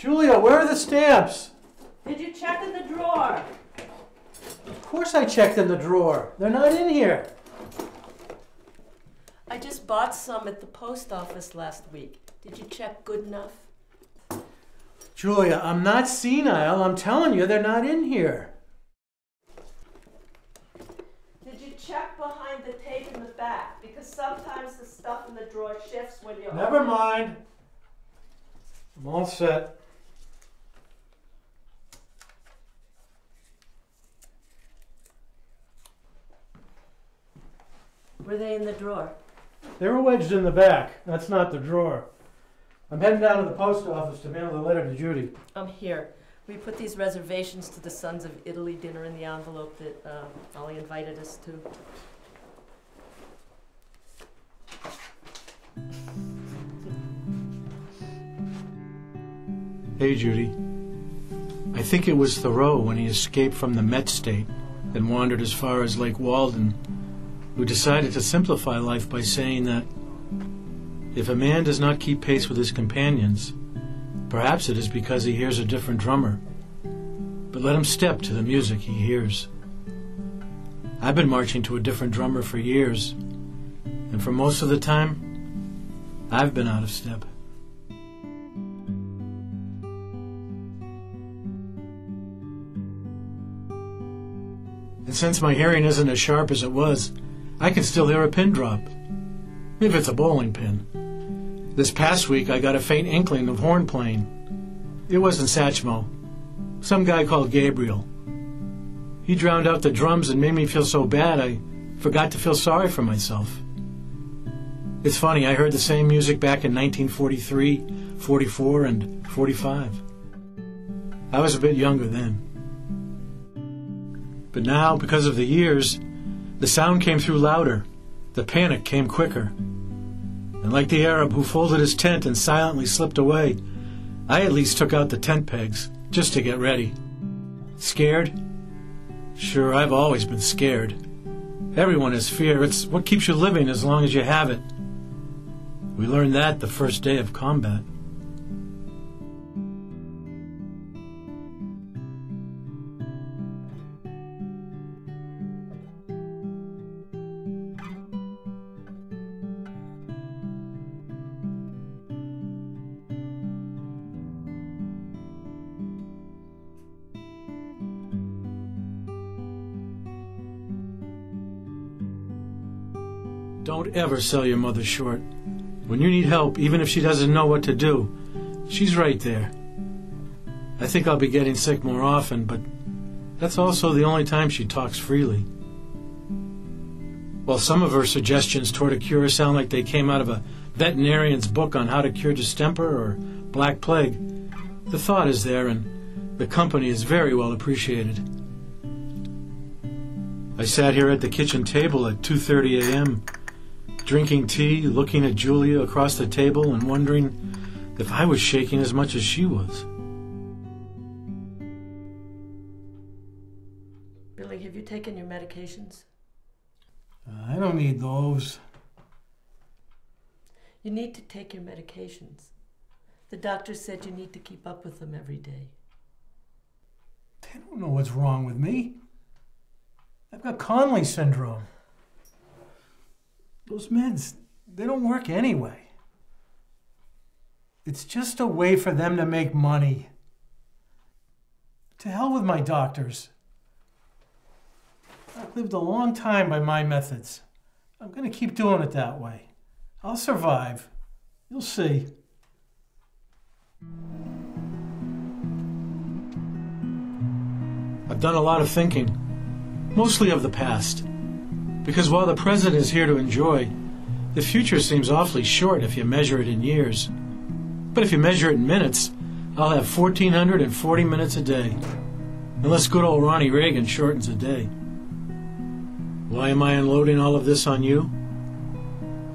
Julia, where are the stamps? Did you check in the drawer? Of course I checked in the drawer. They're not in here. I just bought some at the post office last week. Did you check good enough? Julia, I'm not senile. I'm telling you, they're not in here. Did you check behind the tape in the back? Because sometimes the stuff in the drawer shifts when you're... Never mind. I'm all set. Were they in the drawer? They were wedged in the back. That's not the drawer. I'm heading down to the post office to mail the letter to Judy. I'm here. We put these reservations to the Sons of Italy dinner in the envelope that Ollie invited us to. Hey, Judy. I think it was Thoreau when he escaped from the Met state and wandered as far as Lake Walden, who decided to simplify life by saying that if a man does not keep pace with his companions, perhaps it is because he hears a different drummer. But let him step to the music he hears. I've been marching to a different drummer for years, and for most of the time, I've been out of step. And since my hearing isn't as sharp as it was, I can still hear a pin drop, if it's a bowling pin. This past week, I got a faint inkling of horn playing. It wasn't Satchmo. Some guy called Gabriel. He drowned out the drums and made me feel so bad I forgot to feel sorry for myself. It's funny, I heard the same music back in 1943, 44, and 45. I was a bit younger then. But now, because of the years, the sound came through louder. The panic came quicker. And like the Arab who folded his tent and silently slipped away, I at least took out the tent pegs, just to get ready. Scared? Sure, I've always been scared. Everyone has fear. It's what keeps you living as long as you have it. We learned that the first day of combat. Don't ever sell your mother short. When you need help, even if she doesn't know what to do, she's right there. I think I'll be getting sick more often, but that's also the only time she talks freely. While some of her suggestions toward a cure sound like they came out of a veterinarian's book on how to cure distemper or black plague, the thought is there and the company is very well appreciated. I sat here at the kitchen table at 2:30 a.m., drinking tea, looking at Julia across the table and wondering if I was shaking as much as she was. Billy, have you taken your medications? I don't need those. You need to take your medications. The doctor said you need to keep up with them every day. They don't know what's wrong with me. I've got Conley syndrome. Those meds, they don't work anyway. It's just a way for them to make money. To hell with my doctors. I've lived a long time by my methods. I'm going to keep doing it that way. I'll survive. You'll see. I've done a lot of thinking, mostly of the past. Because while the present is here to enjoy, the future seems awfully short if you measure it in years. But if you measure it in minutes, I'll have 1,440 minutes a day. Unless good old Ronnie Reagan shortens a day. Why am I unloading all of this on you?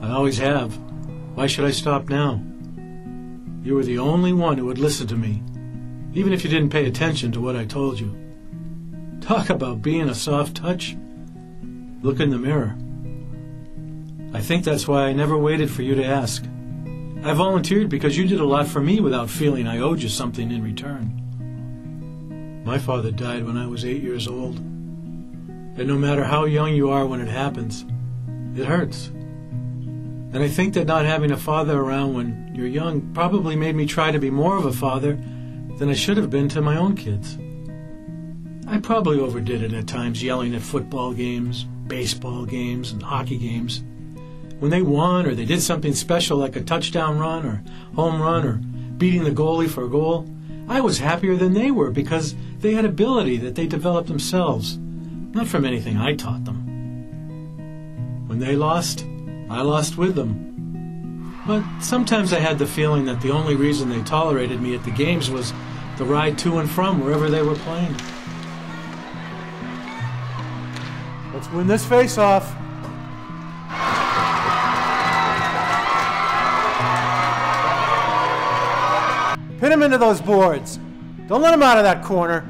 I always have. Why should I stop now? You were the only one who would listen to me, even if you didn't pay attention to what I told you. Talk about being a soft touch. Look in the mirror. I think that's why I never waited for you to ask. I volunteered because you did a lot for me without feeling I owed you something in return. My father died when I was 8 years old. And no matter how young you are when it happens, it hurts. And I think that not having a father around when you're young probably made me try to be more of a father than I should have been to my own kids. I probably overdid it at times, yelling at football games, baseball games, and hockey games. When they won or they did something special like a touchdown run or home run or beating the goalie for a goal, I was happier than they were because they had ability that they developed themselves, not from anything I taught them. When they lost, I lost with them. But sometimes I had the feeling that the only reason they tolerated me at the games was the ride to and from wherever they were playing. Let's win this face-off. Pin him into those boards. Don't let him out of that corner.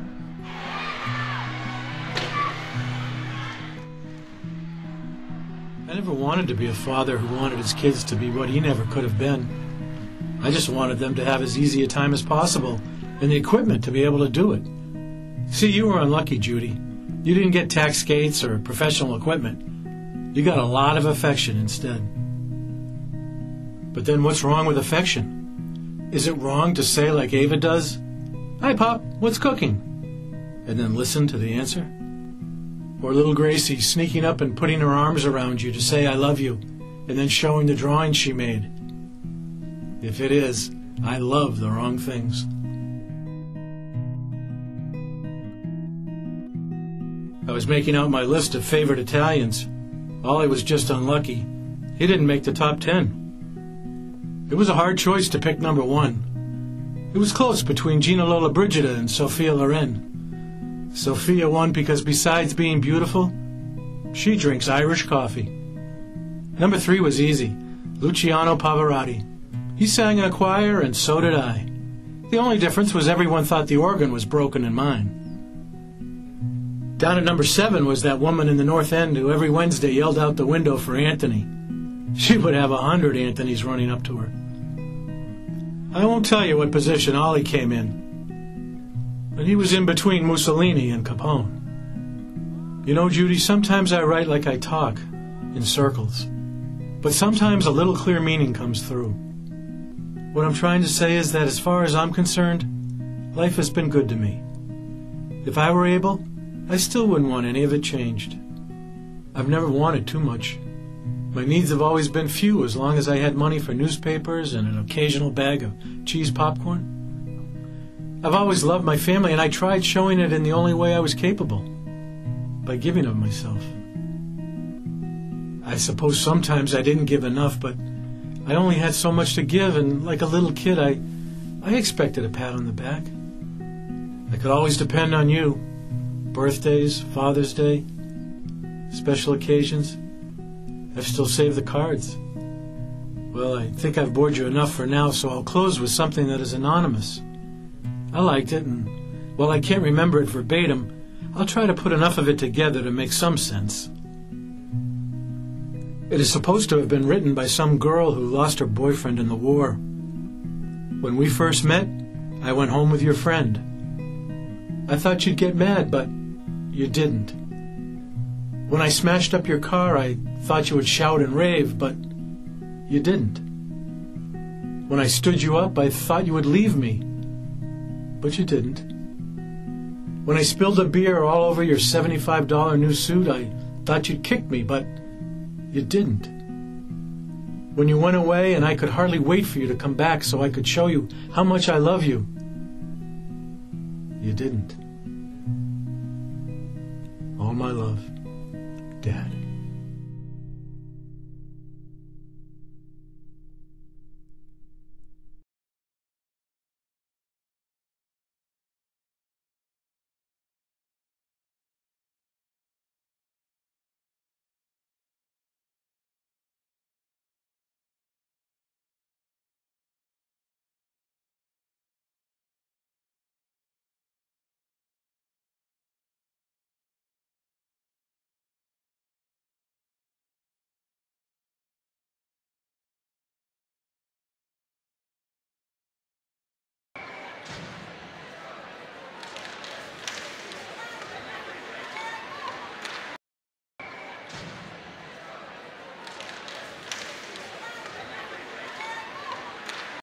I never wanted to be a father who wanted his kids to be what he never could have been. I just wanted them to have as easy a time as possible and the equipment to be able to do it. See, you were unlucky, Judy. You didn't get tax skates or professional equipment. You got a lot of affection instead. But then what's wrong with affection? Is it wrong to say like Ava does, "Hi, Pop, what's cooking?" and then listen to the answer? Or little Gracie sneaking up and putting her arms around you to say "I love you," and then showing the drawing she made? If it is, I love the wrong things. I was making out my list of favorite Italians. Ollie was just unlucky. He didn't make the top 10. It was a hard choice to pick number 1. It was close between Gina Lollobrigida and Sophia Loren. Sophia won because besides being beautiful, she drinks Irish coffee. Number 3 was easy, Luciano Pavarotti. He sang in a choir, and so did I. The only difference was everyone thought the organ was broken in mine. Down at number 7 was that woman in the North End who every Wednesday yelled out the window for Anthony. She would have 100 Anthonys running up to her. I won't tell you what position Ollie came in, but he was in between Mussolini and Capone. You know, Judy, sometimes I write like I talk, in circles, but sometimes a little clear meaning comes through. What I'm trying to say is that as far as I'm concerned, life has been good to me. If I were able, I still wouldn't want any of it changed. I've never wanted too much. My needs have always been few as long as I had money for newspapers and an occasional bag of cheese popcorn. I've always loved my family, and I tried showing it in the only way I was capable, by giving of myself. I suppose sometimes I didn't give enough, but I only had so much to give, and like a little kid, I expected a pat on the back. I could always depend on you. Birthdays, Father's Day, special occasions. I've still saved the cards. Well, I think I've bored you enough for now, so I'll close with something that is anonymous. I liked it, and while I can't remember it verbatim, I'll try to put enough of it together to make some sense. It is supposed to have been written by some girl who lost her boyfriend in the war. When we first met, I went home with your friend. I thought you'd get mad, but you didn't. When I smashed up your car, I thought you would shout and rave, but you didn't. When I stood you up, I thought you would leave me, but you didn't. When I spilled a beer all over your $75 new suit, I thought you'd kick me, but you didn't. When you went away and I could hardly wait for you to come back so I could show you how much I love you, you didn't. All my love, Dad.